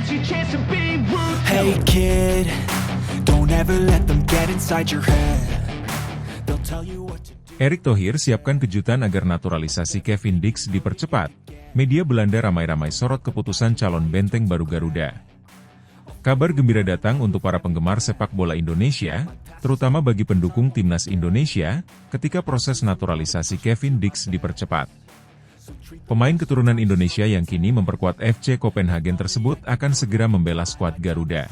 Hey kid, don't ever let them get inside your head. They'll tell you what to do. Erick Thohir siapkan kejutan agar naturalisasi Kevin Dix dipercepat. Media Belanda ramai-ramai sorot keputusan calon benteng baru Garuda. Kabar gembira datang untuk para penggemar sepak bola Indonesia, terutama bagi pendukung timnas Indonesia, ketika proses naturalisasi Kevin Dix dipercepat. Pemain keturunan Indonesia yang kini memperkuat FC Copenhagen tersebut akan segera membela skuad Garuda.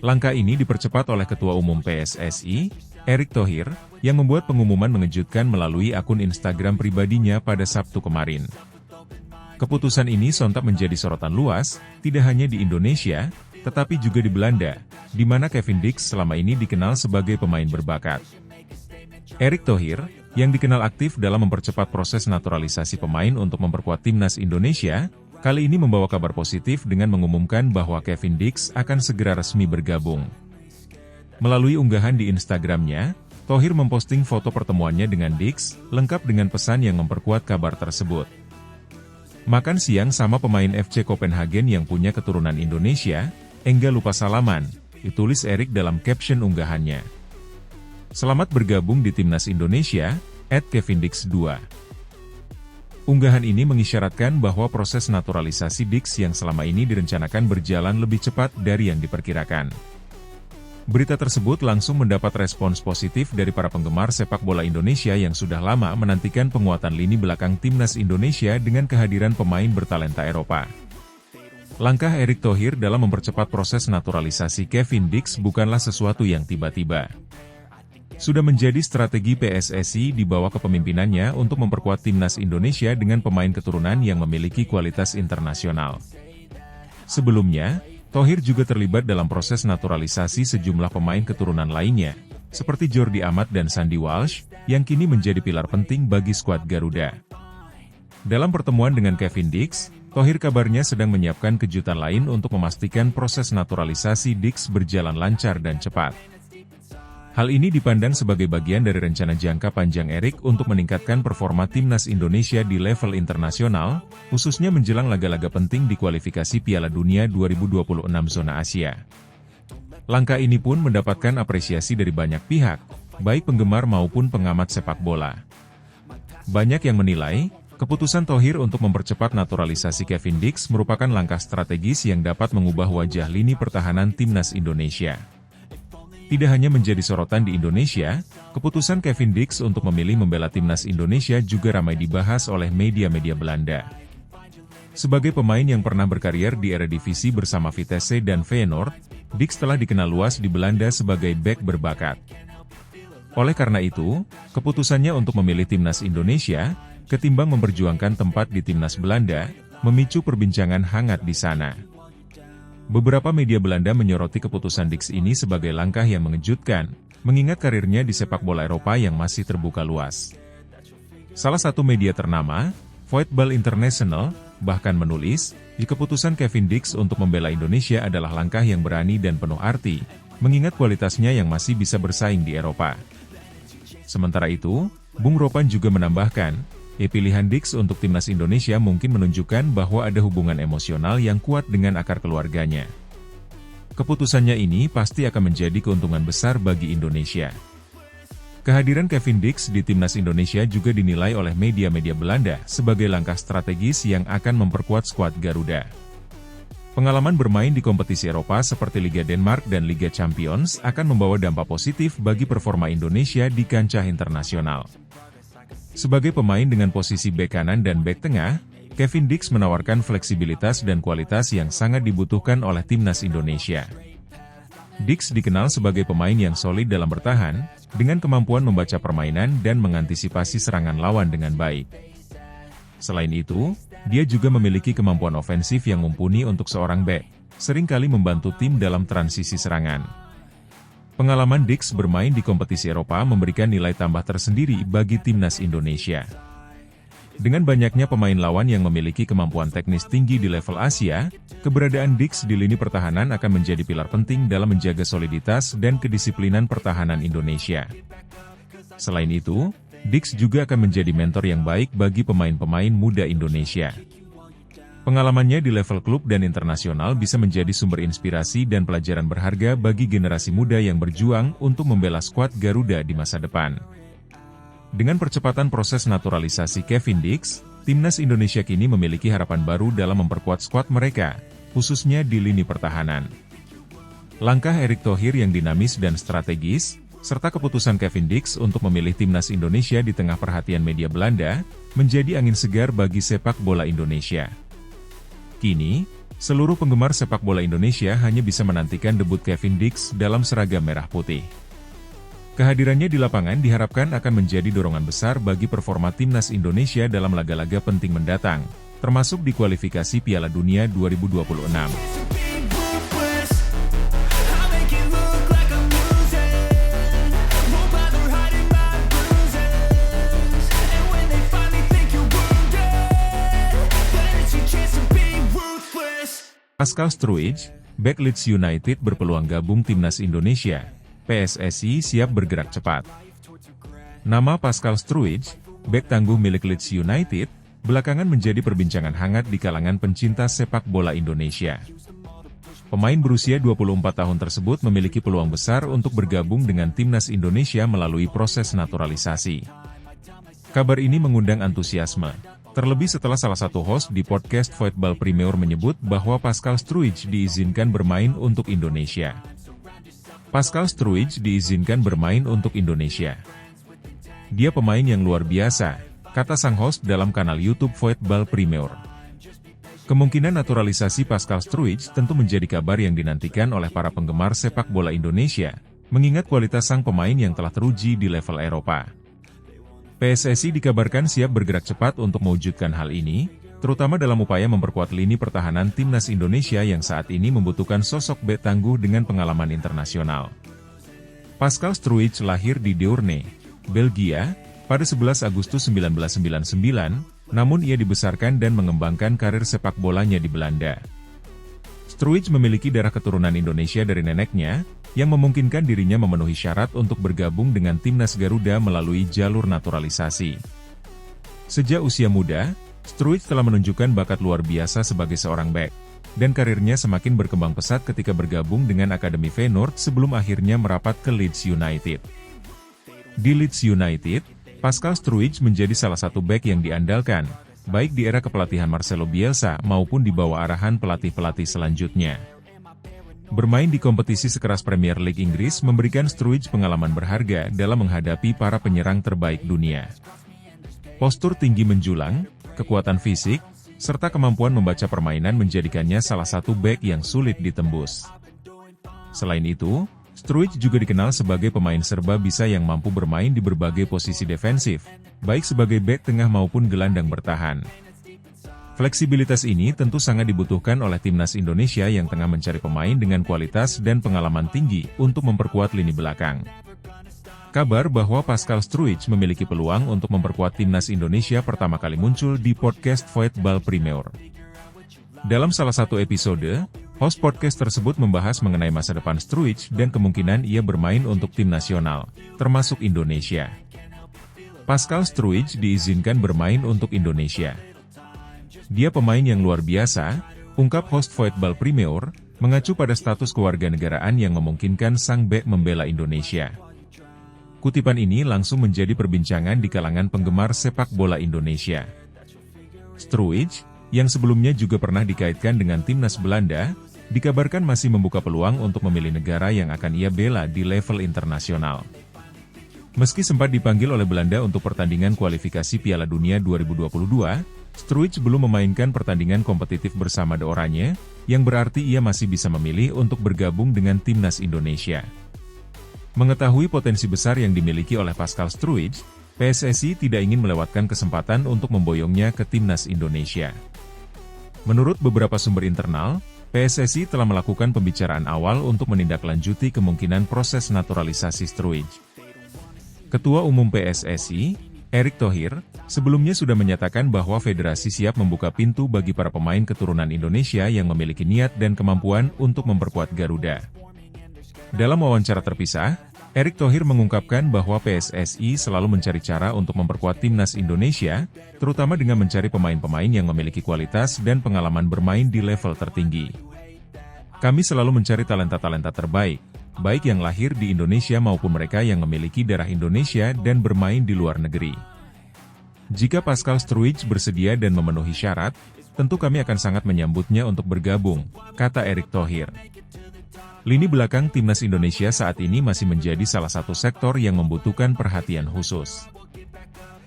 Langkah ini dipercepat oleh Ketua Umum PSSI, Erick Thohir, yang membuat pengumuman mengejutkan melalui akun Instagram pribadinya pada Sabtu kemarin. Keputusan ini sontak menjadi sorotan luas, tidak hanya di Indonesia, tetapi juga di Belanda, di mana Kevin Dix selama ini dikenal sebagai pemain berbakat. Erick Thohir, yang dikenal aktif dalam mempercepat proses naturalisasi pemain untuk memperkuat timnas Indonesia, kali ini membawa kabar positif dengan mengumumkan bahwa Kevin Dix akan segera resmi bergabung. Melalui unggahan di Instagramnya, Thohir memposting foto pertemuannya dengan Dix, lengkap dengan pesan yang memperkuat kabar tersebut. Makan siang sama pemain FC Copenhagen yang punya keturunan Indonesia, enggak lupa salaman, ditulis Erick dalam caption unggahannya. Selamat bergabung di timnas Indonesia, @KevinDix2. Unggahan ini mengisyaratkan bahwa proses naturalisasi Dix yang selama ini direncanakan berjalan lebih cepat dari yang diperkirakan. Berita tersebut langsung mendapat respons positif dari para penggemar sepak bola Indonesia yang sudah lama menantikan penguatan lini belakang timnas Indonesia dengan kehadiran pemain bertalenta Eropa. Langkah Erick Thohir dalam mempercepat proses naturalisasi Kevin Dix bukanlah sesuatu yang tiba-tiba. Sudah menjadi strategi PSSI di bawah kepemimpinannya untuk memperkuat timnas Indonesia dengan pemain keturunan yang memiliki kualitas internasional. Sebelumnya, Thohir juga terlibat dalam proses naturalisasi sejumlah pemain keturunan lainnya, seperti Jordi Amat dan Sandy Walsh, yang kini menjadi pilar penting bagi skuad Garuda. Dalam pertemuan dengan Kevin Dix, Thohir kabarnya sedang menyiapkan kejutan lain untuk memastikan proses naturalisasi Dix berjalan lancar dan cepat. Hal ini dipandang sebagai bagian dari rencana jangka panjang Erick untuk meningkatkan performa timnas Indonesia di level internasional, khususnya menjelang laga-laga penting di kualifikasi Piala Dunia 2026 zona Asia. Langkah ini pun mendapatkan apresiasi dari banyak pihak, baik penggemar maupun pengamat sepak bola. Banyak yang menilai, keputusan Thohir untuk mempercepat naturalisasi Kevin Dix merupakan langkah strategis yang dapat mengubah wajah lini pertahanan timnas Indonesia. Tidak hanya menjadi sorotan di Indonesia, keputusan Kevin Dix untuk memilih membela timnas Indonesia juga ramai dibahas oleh media-media Belanda. Sebagai pemain yang pernah berkarier di Eredivisie bersama Vitesse dan Feyenoord, Dix telah dikenal luas di Belanda sebagai bek berbakat. Oleh karena itu, keputusannya untuk memilih timnas Indonesia, ketimbang memperjuangkan tempat di timnas Belanda, memicu perbincangan hangat di sana. Beberapa media Belanda menyoroti keputusan Dix ini sebagai langkah yang mengejutkan, mengingat karirnya di sepak bola Eropa yang masih terbuka luas. Salah satu media ternama, Voetbal International, bahkan menulis, di keputusan Kevin Dix untuk membela Indonesia adalah langkah yang berani dan penuh arti, mengingat kualitasnya yang masih bisa bersaing di Eropa. Sementara itu, Bung Ropan juga menambahkan, pilihan Dix untuk timnas Indonesia mungkin menunjukkan bahwa ada hubungan emosional yang kuat dengan akar keluarganya. Keputusannya ini pasti akan menjadi keuntungan besar bagi Indonesia. Kehadiran Kevin Dix di timnas Indonesia juga dinilai oleh media-media Belanda sebagai langkah strategis yang akan memperkuat skuad Garuda. Pengalaman bermain di kompetisi Eropa seperti Liga Denmark dan Liga Champions akan membawa dampak positif bagi performa Indonesia di kancah internasional. Sebagai pemain dengan posisi bek kanan dan bek tengah, Kevin Dix menawarkan fleksibilitas dan kualitas yang sangat dibutuhkan oleh timnas Indonesia. Dix dikenal sebagai pemain yang solid dalam bertahan, dengan kemampuan membaca permainan dan mengantisipasi serangan lawan dengan baik. Selain itu, dia juga memiliki kemampuan ofensif yang mumpuni untuk seorang bek, seringkali membantu tim dalam transisi serangan. Pengalaman Dix bermain di kompetisi Eropa memberikan nilai tambah tersendiri bagi timnas Indonesia. Dengan banyaknya pemain lawan yang memiliki kemampuan teknis tinggi di level Asia, keberadaan Dix di lini pertahanan akan menjadi pilar penting dalam menjaga soliditas dan kedisiplinan pertahanan Indonesia. Selain itu, Dix juga akan menjadi mentor yang baik bagi pemain-pemain muda Indonesia. Pengalamannya di level klub dan internasional bisa menjadi sumber inspirasi dan pelajaran berharga bagi generasi muda yang berjuang untuk membela skuad Garuda di masa depan. Dengan percepatan proses naturalisasi Kevin Dix, timnas Indonesia kini memiliki harapan baru dalam memperkuat skuad mereka, khususnya di lini pertahanan. Langkah Erick Thohir yang dinamis dan strategis, serta keputusan Kevin Dix untuk memilih timnas Indonesia di tengah perhatian media Belanda, menjadi angin segar bagi sepak bola Indonesia. Kini, seluruh penggemar sepak bola Indonesia hanya bisa menantikan debut Kevin Dix dalam seragam merah putih. Kehadirannya di lapangan diharapkan akan menjadi dorongan besar bagi performa timnas Indonesia dalam laga-laga penting mendatang, termasuk di kualifikasi Piala Dunia 2026. Pascal Struijk, bek Leeds United berpeluang gabung timnas Indonesia. PSSI siap bergerak cepat. Nama Pascal Struijk, bek tangguh milik Leeds United, belakangan menjadi perbincangan hangat di kalangan pencinta sepak bola Indonesia. Pemain berusia 24 tahun tersebut memiliki peluang besar untuk bergabung dengan timnas Indonesia melalui proses naturalisasi. Kabar ini mengundang antusiasme. Terlebih setelah salah satu host di podcast Football Premier menyebut bahwa Pascal Struijk diizinkan bermain untuk Indonesia. Pascal Struijk diizinkan bermain untuk Indonesia. Dia pemain yang luar biasa, kata sang host dalam kanal YouTube Football Premier. Kemungkinan naturalisasi Pascal Struijk tentu menjadi kabar yang dinantikan oleh para penggemar sepak bola Indonesia, mengingat kualitas sang pemain yang telah teruji di level Eropa. PSSI dikabarkan siap bergerak cepat untuk mewujudkan hal ini, terutama dalam upaya memperkuat lini pertahanan timnas Indonesia yang saat ini membutuhkan sosok bek tangguh dengan pengalaman internasional. Pascal Struijk lahir di Deurne, Belgia, pada 11 Agustus 1999, namun ia dibesarkan dan mengembangkan karir sepak bolanya di Belanda. Struijk memiliki darah keturunan Indonesia dari neneknya, yang memungkinkan dirinya memenuhi syarat untuk bergabung dengan timnas Garuda melalui jalur naturalisasi. Sejak usia muda, Struijk telah menunjukkan bakat luar biasa sebagai seorang bek, dan karirnya semakin berkembang pesat ketika bergabung dengan Akademi Feyenoord sebelum akhirnya merapat ke Leeds United. Di Leeds United, Pascal Struijk menjadi salah satu bek yang diandalkan, baik di era kepelatihan Marcelo Bielsa maupun di bawah arahan pelatih-pelatih selanjutnya. Bermain di kompetisi sekeras Premier League Inggris memberikan Struijk pengalaman berharga dalam menghadapi para penyerang terbaik dunia. Postur tinggi menjulang, kekuatan fisik, serta kemampuan membaca permainan menjadikannya salah satu bek yang sulit ditembus. Selain itu, Struijk juga dikenal sebagai pemain serba bisa yang mampu bermain di berbagai posisi defensif, baik sebagai bek tengah maupun gelandang bertahan. Fleksibilitas ini tentu sangat dibutuhkan oleh timnas Indonesia yang tengah mencari pemain dengan kualitas dan pengalaman tinggi untuk memperkuat lini belakang. Kabar bahwa Pascal Struijk memiliki peluang untuk memperkuat timnas Indonesia pertama kali muncul di podcast Football Premier. Dalam salah satu episode, host podcast tersebut membahas mengenai masa depan Struijk dan kemungkinan ia bermain untuk tim nasional, termasuk Indonesia. Pascal Struijk diizinkan bermain untuk Indonesia. Dia pemain yang luar biasa, ungkap host Football Premier, mengacu pada status kewarganegaraan yang memungkinkan sang bek membela Indonesia. Kutipan ini langsung menjadi perbincangan di kalangan penggemar sepak bola Indonesia. Struijk, yang sebelumnya juga pernah dikaitkan dengan timnas Belanda, dikabarkan masih membuka peluang untuk memilih negara yang akan ia bela di level internasional. Meski sempat dipanggil oleh Belanda untuk pertandingan kualifikasi Piala Dunia 2022, Struijk belum memainkan pertandingan kompetitif bersama The Oranje, yang berarti ia masih bisa memilih untuk bergabung dengan timnas Indonesia. Mengetahui potensi besar yang dimiliki oleh Pascal Struijk, PSSI tidak ingin melewatkan kesempatan untuk memboyongnya ke timnas Indonesia. Menurut beberapa sumber internal, PSSI telah melakukan pembicaraan awal untuk menindaklanjuti kemungkinan proses naturalisasi Struijk. Ketua Umum PSSI, Erick Thohir, sebelumnya sudah menyatakan bahwa federasi siap membuka pintu bagi para pemain keturunan Indonesia yang memiliki niat dan kemampuan untuk memperkuat Garuda. Dalam wawancara terpisah, Erick Thohir mengungkapkan bahwa PSSI selalu mencari cara untuk memperkuat timnas Indonesia, terutama dengan mencari pemain-pemain yang memiliki kualitas dan pengalaman bermain di level tertinggi. Kami selalu mencari talenta-talenta terbaik, baik yang lahir di Indonesia maupun mereka yang memiliki darah Indonesia dan bermain di luar negeri. Jika Pascal Struijk bersedia dan memenuhi syarat, tentu kami akan sangat menyambutnya untuk bergabung, kata Erick Thohir. Lini belakang timnas Indonesia saat ini masih menjadi salah satu sektor yang membutuhkan perhatian khusus.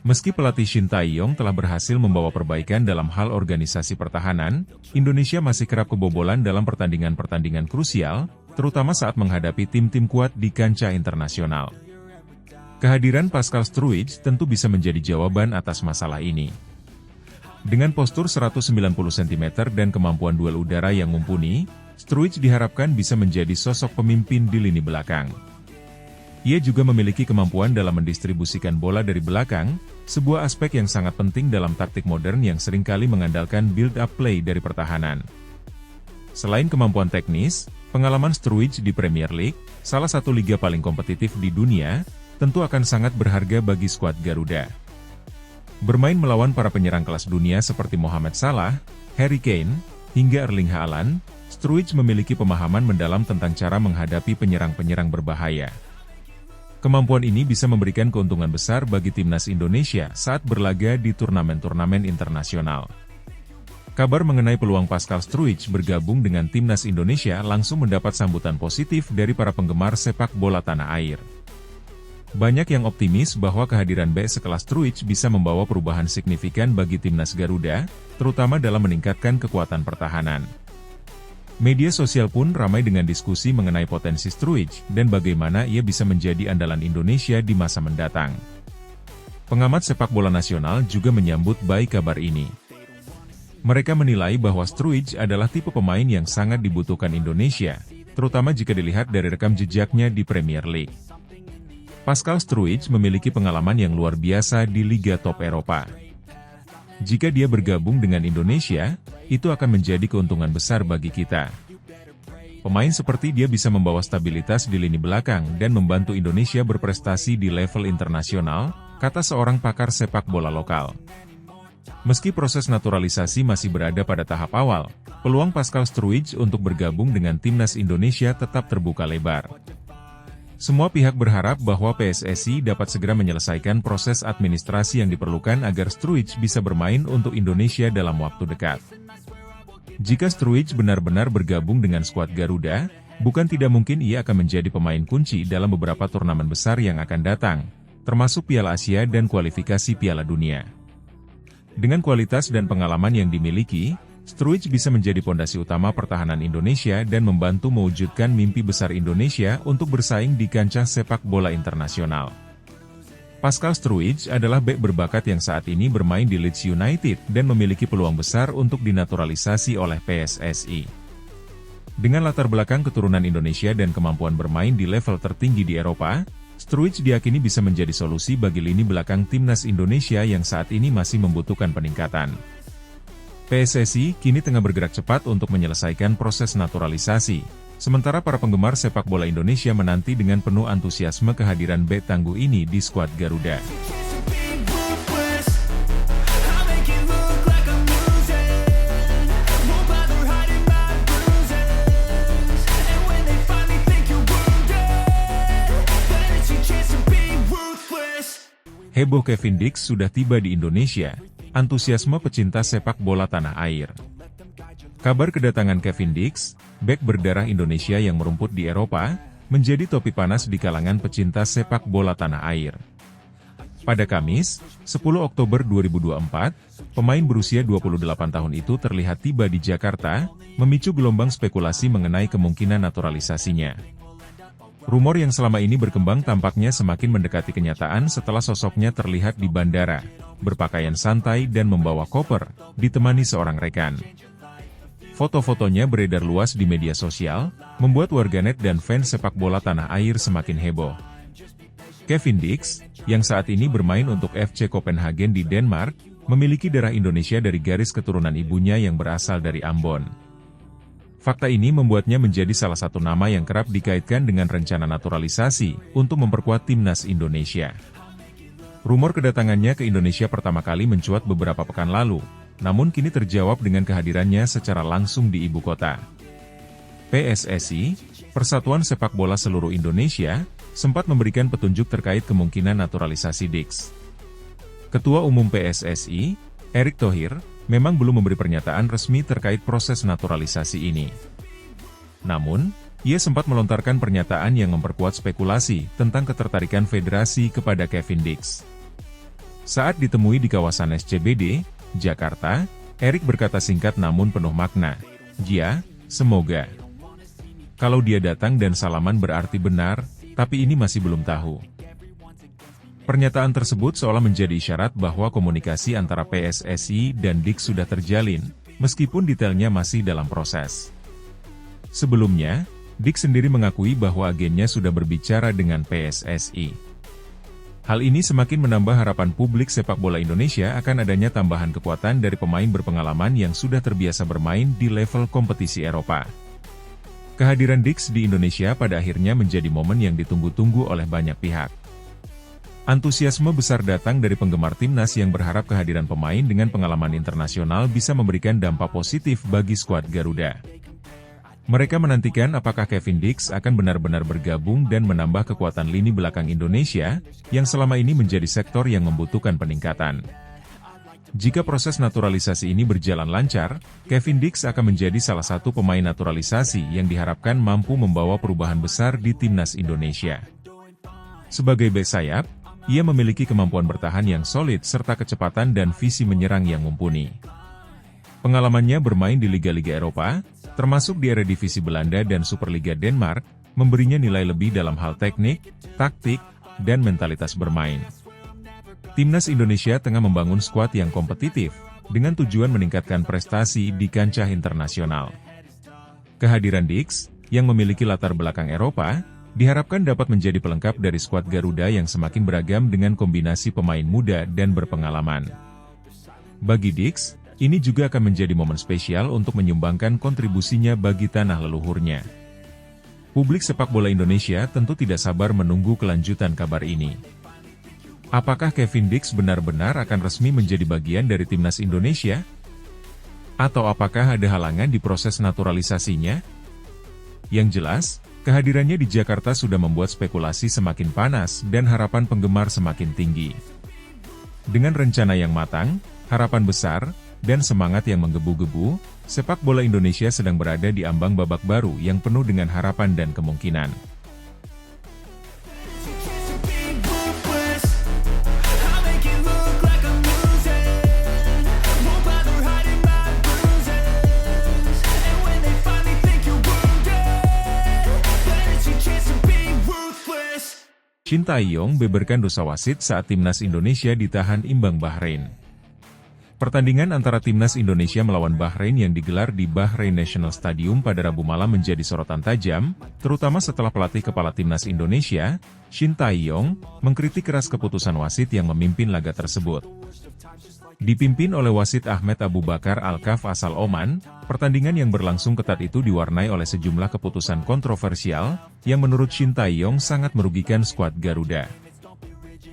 Meski pelatih Shin Tae-yong telah berhasil membawa perbaikan dalam hal organisasi pertahanan, Indonesia masih kerap kebobolan dalam pertandingan-pertandingan krusial, terutama saat menghadapi tim-tim kuat di kancah internasional. Kehadiran Pascal Struijk tentu bisa menjadi jawaban atas masalah ini. Dengan postur 190 cm dan kemampuan duel udara yang mumpuni, Struijk diharapkan bisa menjadi sosok pemimpin di lini belakang. Ia juga memiliki kemampuan dalam mendistribusikan bola dari belakang, sebuah aspek yang sangat penting dalam taktik modern yang seringkali mengandalkan build-up play dari pertahanan. Selain kemampuan teknis, pengalaman Struijk di Premier League, salah satu liga paling kompetitif di dunia, tentu akan sangat berharga bagi skuad Garuda. Bermain melawan para penyerang kelas dunia seperti Mohamed Salah, Harry Kane, hingga Erling Haaland, Struijk memiliki pemahaman mendalam tentang cara menghadapi penyerang-penyerang berbahaya. Kemampuan ini bisa memberikan keuntungan besar bagi timnas Indonesia saat berlaga di turnamen-turnamen internasional. Kabar mengenai peluang Pascal Struijk bergabung dengan timnas Indonesia langsung mendapat sambutan positif dari para penggemar sepak bola tanah air. Banyak yang optimis bahwa kehadiran bek sekelas Struijk bisa membawa perubahan signifikan bagi timnas Garuda, terutama dalam meningkatkan kekuatan pertahanan. Media sosial pun ramai dengan diskusi mengenai potensi Struijk dan bagaimana ia bisa menjadi andalan Indonesia di masa mendatang. Pengamat sepak bola nasional juga menyambut baik kabar ini. Mereka menilai bahwa Struijk adalah tipe pemain yang sangat dibutuhkan Indonesia, terutama jika dilihat dari rekam jejaknya di Premier League. Pascal Struijk memiliki pengalaman yang luar biasa di liga top Eropa. Jika dia bergabung dengan Indonesia, itu akan menjadi keuntungan besar bagi kita. Pemain seperti dia bisa membawa stabilitas di lini belakang dan membantu Indonesia berprestasi di level internasional, kata seorang pakar sepak bola lokal. Meski proses naturalisasi masih berada pada tahap awal, peluang Pascal Struijk untuk bergabung dengan timnas Indonesia tetap terbuka lebar. Semua pihak berharap bahwa PSSI dapat segera menyelesaikan proses administrasi yang diperlukan agar Struijk bisa bermain untuk Indonesia dalam waktu dekat. Jika Struijk benar-benar bergabung dengan skuad Garuda, bukan tidak mungkin ia akan menjadi pemain kunci dalam beberapa turnamen besar yang akan datang, termasuk Piala Asia dan kualifikasi Piala Dunia. Dengan kualitas dan pengalaman yang dimiliki, Struijk bisa menjadi pondasi utama pertahanan Indonesia dan membantu mewujudkan mimpi besar Indonesia untuk bersaing di kancah sepak bola internasional. Pascal Struijk adalah bek berbakat yang saat ini bermain di Leeds United dan memiliki peluang besar untuk dinaturalisasi oleh PSSI. Dengan latar belakang keturunan Indonesia dan kemampuan bermain di level tertinggi di Eropa, Struijk diyakini bisa menjadi solusi bagi lini belakang timnas Indonesia yang saat ini masih membutuhkan peningkatan. PSSI kini tengah bergerak cepat untuk menyelesaikan proses naturalisasi, sementara para penggemar sepak bola Indonesia menanti dengan penuh antusiasme kehadiran bek tangguh ini di skuad Garuda. Heboh Kevin Dix sudah tiba di Indonesia. Antusiasme pecinta sepak bola tanah air. Kabar kedatangan Kevin Dix, bek berdarah Indonesia yang merumput di Eropa, menjadi topik panas di kalangan pecinta sepak bola tanah air. Pada Kamis, 10 Oktober 2024, pemain berusia 28 tahun itu terlihat tiba di Jakarta, memicu gelombang spekulasi mengenai kemungkinan naturalisasinya. Rumor yang selama ini berkembang tampaknya semakin mendekati kenyataan setelah sosoknya terlihat di bandara, berpakaian santai dan membawa koper, ditemani seorang rekan. Foto-fotonya beredar luas di media sosial, membuat warganet dan fans sepak bola tanah air semakin heboh. Kevin Dix, yang saat ini bermain untuk FC Copenhagen di Denmark, memiliki darah Indonesia dari garis keturunan ibunya yang berasal dari Ambon. Fakta ini membuatnya menjadi salah satu nama yang kerap dikaitkan dengan rencana naturalisasi untuk memperkuat timnas Indonesia. Rumor kedatangannya ke Indonesia pertama kali mencuat beberapa pekan lalu, namun kini terjawab dengan kehadirannya secara langsung di ibu kota. PSSI, Persatuan Sepak Bola Seluruh Indonesia, sempat memberikan petunjuk terkait kemungkinan naturalisasi Dix. Ketua Umum PSSI, Erick Thohir, memang belum memberi pernyataan resmi terkait proses naturalisasi ini. Namun, ia sempat melontarkan pernyataan yang memperkuat spekulasi tentang ketertarikan federasi kepada Kevin Dix. Saat ditemui di kawasan SCBD, Jakarta, Erick berkata singkat namun penuh makna, "Ya, semoga." Kalau dia datang dan salaman berarti benar, tapi ini masih belum tahu. Pernyataan tersebut seolah menjadi isyarat bahwa komunikasi antara PSSI dan Dix sudah terjalin, meskipun detailnya masih dalam proses. Sebelumnya, Dix sendiri mengakui bahwa agennya sudah berbicara dengan PSSI. Hal ini semakin menambah harapan publik sepak bola Indonesia akan adanya tambahan kekuatan dari pemain berpengalaman yang sudah terbiasa bermain di level kompetisi Eropa. Kehadiran Dix di Indonesia pada akhirnya menjadi momen yang ditunggu-tunggu oleh banyak pihak. Antusiasme besar datang dari penggemar timnas yang berharap kehadiran pemain dengan pengalaman internasional bisa memberikan dampak positif bagi skuad Garuda. Mereka menantikan apakah Kevin Dix akan benar-benar bergabung dan menambah kekuatan lini belakang Indonesia, yang selama ini menjadi sektor yang membutuhkan peningkatan. Jika proses naturalisasi ini berjalan lancar, Kevin Dix akan menjadi salah satu pemain naturalisasi yang diharapkan mampu membawa perubahan besar di timnas Indonesia. Sebagai bek sayap, ia memiliki kemampuan bertahan yang solid serta kecepatan dan visi menyerang yang mumpuni. Pengalamannya bermain di liga-liga Eropa, termasuk di Eredivisie Belanda dan Superliga Denmark, memberinya nilai lebih dalam hal teknik, taktik, dan mentalitas bermain. Timnas Indonesia tengah membangun skuad yang kompetitif, dengan tujuan meningkatkan prestasi di kancah internasional. Kehadiran Dix, yang memiliki latar belakang Eropa, diharapkan dapat menjadi pelengkap dari skuad Garuda yang semakin beragam dengan kombinasi pemain muda dan berpengalaman. Bagi Dix, ini juga akan menjadi momen spesial untuk menyumbangkan kontribusinya bagi tanah leluhurnya. Publik sepak bola Indonesia tentu tidak sabar menunggu kelanjutan kabar ini. Apakah Kevin Dix benar-benar akan resmi menjadi bagian dari timnas Indonesia? Atau apakah ada halangan di proses naturalisasinya? Yang jelas, kehadirannya di Jakarta sudah membuat spekulasi semakin panas dan harapan penggemar semakin tinggi. Dengan rencana yang matang, harapan besar, dan semangat yang menggebu-gebu, sepak bola Indonesia sedang berada di ambang babak baru yang penuh dengan harapan dan kemungkinan. Shin Tae-yong beberkan dosa wasit saat timnas Indonesia ditahan imbang Bahrain. Pertandingan antara timnas Indonesia melawan Bahrain yang digelar di Bahrain National Stadium pada Rabu malam menjadi sorotan tajam, terutama setelah pelatih kepala timnas Indonesia, Shin Tae-yong, mengkritik keras keputusan wasit yang memimpin laga tersebut. Dipimpin oleh wasit Ahmed Abu Bakar Al-Kaf asal Oman, pertandingan yang berlangsung ketat itu diwarnai oleh sejumlah keputusan kontroversial, yang menurut Shin Tae-yong sangat merugikan skuad Garuda.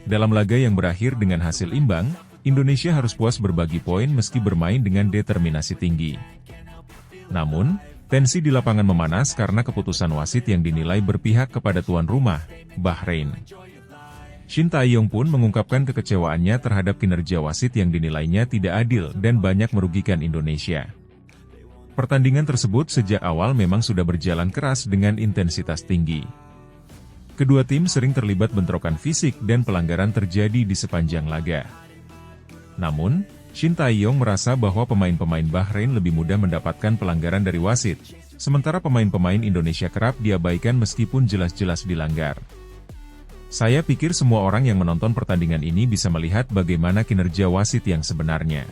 Dalam laga yang berakhir dengan hasil imbang, Indonesia harus puas berbagi poin meski bermain dengan determinasi tinggi. Namun, tensi di lapangan memanas karena keputusan wasit yang dinilai berpihak kepada tuan rumah, Bahrain. Shin Tae-yong pun mengungkapkan kekecewaannya terhadap kinerja wasit yang dinilainya tidak adil dan banyak merugikan Indonesia. Pertandingan tersebut sejak awal memang sudah berjalan keras dengan intensitas tinggi. Kedua tim sering terlibat bentrokan fisik dan pelanggaran terjadi di sepanjang laga. Namun, Shin Tae-yong merasa bahwa pemain-pemain Bahrain lebih mudah mendapatkan pelanggaran dari wasit, sementara pemain-pemain Indonesia kerap diabaikan meskipun jelas-jelas dilanggar. Saya pikir semua orang yang menonton pertandingan ini bisa melihat bagaimana kinerja wasit yang sebenarnya.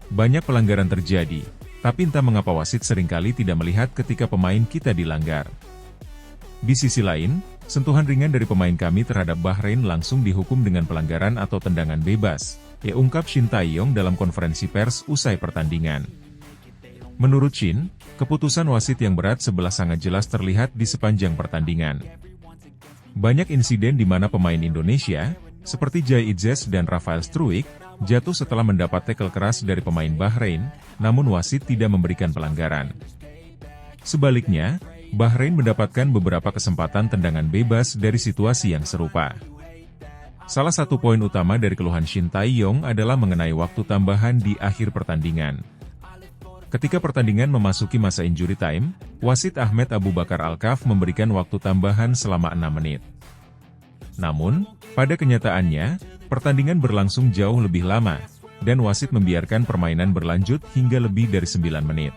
Banyak pelanggaran terjadi, tapi entah mengapa wasit seringkali tidak melihat ketika pemain kita dilanggar. Di sisi lain, sentuhan ringan dari pemain kami terhadap Bahrain langsung dihukum dengan pelanggaran atau tendangan bebas, ungkap Shin Tae-yong dalam konferensi pers usai pertandingan. Menurut Shin, keputusan wasit yang berat sebelah sangat jelas terlihat di sepanjang pertandingan. Banyak insiden di mana pemain Indonesia, seperti Jai Idzes dan Rafael Struijk, jatuh setelah mendapat tackle keras dari pemain Bahrain, namun wasit tidak memberikan pelanggaran. Sebaliknya, Bahrain mendapatkan beberapa kesempatan tendangan bebas dari situasi yang serupa. Salah satu poin utama dari keluhan Shin Tae-yong adalah mengenai waktu tambahan di akhir pertandingan. Ketika pertandingan memasuki masa injury time, wasit Ahmed Abu Bakar Al-Kaf memberikan waktu tambahan selama 6 menit. Namun, pada kenyataannya, pertandingan berlangsung jauh lebih lama, dan wasit membiarkan permainan berlanjut hingga lebih dari 9 menit.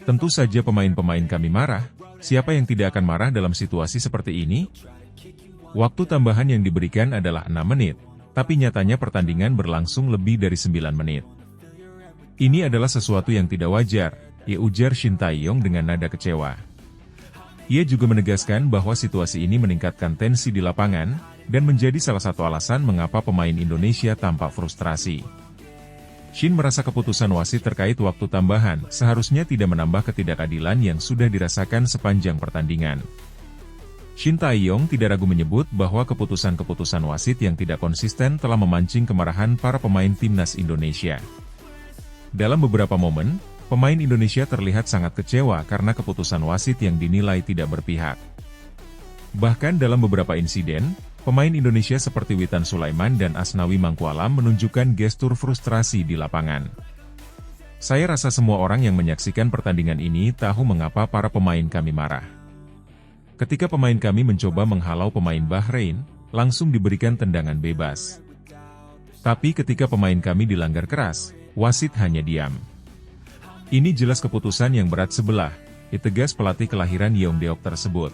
Tentu saja pemain-pemain kami marah. Siapa yang tidak akan marah dalam situasi seperti ini? Waktu tambahan yang diberikan adalah 6 menit, tapi nyatanya pertandingan berlangsung lebih dari 9 menit. Ini adalah sesuatu yang tidak wajar, ya ujar Shin Tae-yong dengan nada kecewa. Ia juga menegaskan bahwa situasi ini meningkatkan tensi di lapangan, dan menjadi salah satu alasan mengapa pemain Indonesia tampak frustrasi. Shin merasa keputusan wasit terkait waktu tambahan seharusnya tidak menambah ketidakadilan yang sudah dirasakan sepanjang pertandingan. Shin Tae-yong tidak ragu menyebut bahwa keputusan-keputusan wasit yang tidak konsisten telah memancing kemarahan para pemain timnas Indonesia. Dalam beberapa momen, pemain Indonesia terlihat sangat kecewa karena keputusan wasit yang dinilai tidak berpihak. Bahkan dalam beberapa insiden, pemain Indonesia seperti Witan Sulaiman dan Asnawi Mangkualam menunjukkan gestur frustrasi di lapangan. Saya rasa semua orang yang menyaksikan pertandingan ini tahu mengapa para pemain kami marah. Ketika pemain kami mencoba menghalau pemain Bahrain, langsung diberikan tendangan bebas. Tapi ketika pemain kami dilanggar keras, wasit hanya diam. Ini jelas keputusan yang berat sebelah, tegas pelatih kelahiran Yeongdeok tersebut.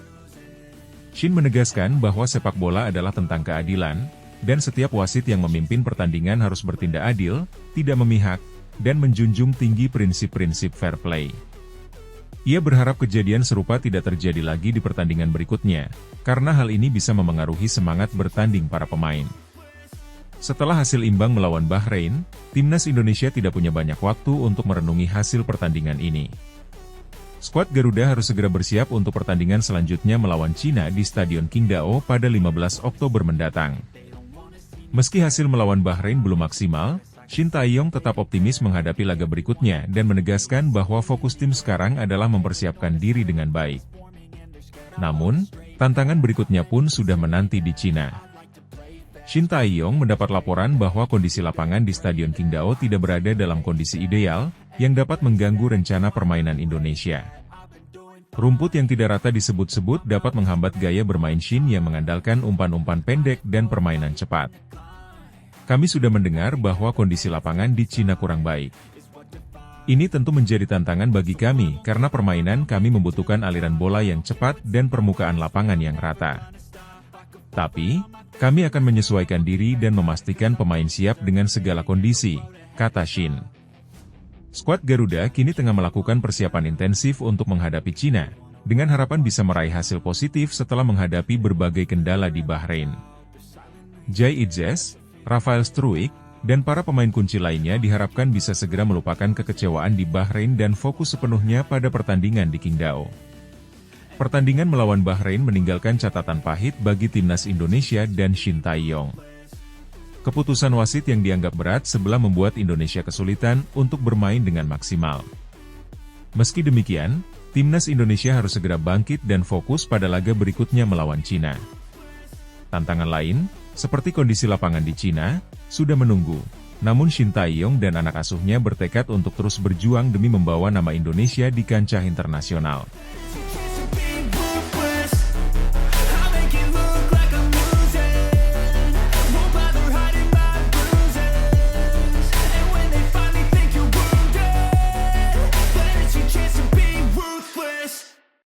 Shin menegaskan bahwa sepak bola adalah tentang keadilan, dan setiap wasit yang memimpin pertandingan harus bertindak adil, tidak memihak, dan menjunjung tinggi prinsip-prinsip fair play. Ia berharap kejadian serupa tidak terjadi lagi di pertandingan berikutnya, karena hal ini bisa memengaruhi semangat bertanding para pemain. Setelah hasil imbang melawan Bahrain, timnas Indonesia tidak punya banyak waktu untuk merenungi hasil pertandingan ini. Skuad Garuda harus segera bersiap untuk pertandingan selanjutnya melawan Cina di Stadion Qingdao pada 15 Oktober mendatang. Meski hasil melawan Bahrain belum maksimal, Shin Tae-yong tetap optimis menghadapi laga berikutnya dan menegaskan bahwa fokus tim sekarang adalah mempersiapkan diri dengan baik. Namun, tantangan berikutnya pun sudah menanti di Cina. Shin Tae-yong mendapat laporan bahwa kondisi lapangan di Stadion Qingdao tidak berada dalam kondisi ideal, yang dapat mengganggu rencana permainan Indonesia. Rumput yang tidak rata disebut-sebut dapat menghambat gaya bermain Shin yang mengandalkan umpan-umpan pendek dan permainan cepat. Kami sudah mendengar bahwa kondisi lapangan di Cina kurang baik. Ini tentu menjadi tantangan bagi kami karena permainan kami membutuhkan aliran bola yang cepat dan permukaan lapangan yang rata. Tapi, kami akan menyesuaikan diri dan memastikan pemain siap dengan segala kondisi, kata Shin. Skuad Garuda kini tengah melakukan persiapan intensif untuk menghadapi Cina, dengan harapan bisa meraih hasil positif setelah menghadapi berbagai kendala di Bahrain. Jai Idzes, Rafael Struijk, dan para pemain kunci lainnya diharapkan bisa segera melupakan kekecewaan di Bahrain dan fokus sepenuhnya pada pertandingan di Qingdao. Pertandingan melawan Bahrain meninggalkan catatan pahit bagi timnas Indonesia dan Shin Tae-yong. Keputusan wasit yang dianggap berat sebelah membuat Indonesia kesulitan untuk bermain dengan maksimal. Meski demikian, timnas Indonesia harus segera bangkit dan fokus pada laga berikutnya melawan Cina. Tantangan lain, seperti kondisi lapangan di Cina, sudah menunggu. Namun Shin Tae-yong dan anak asuhnya bertekad untuk terus berjuang demi membawa nama Indonesia di kancah internasional.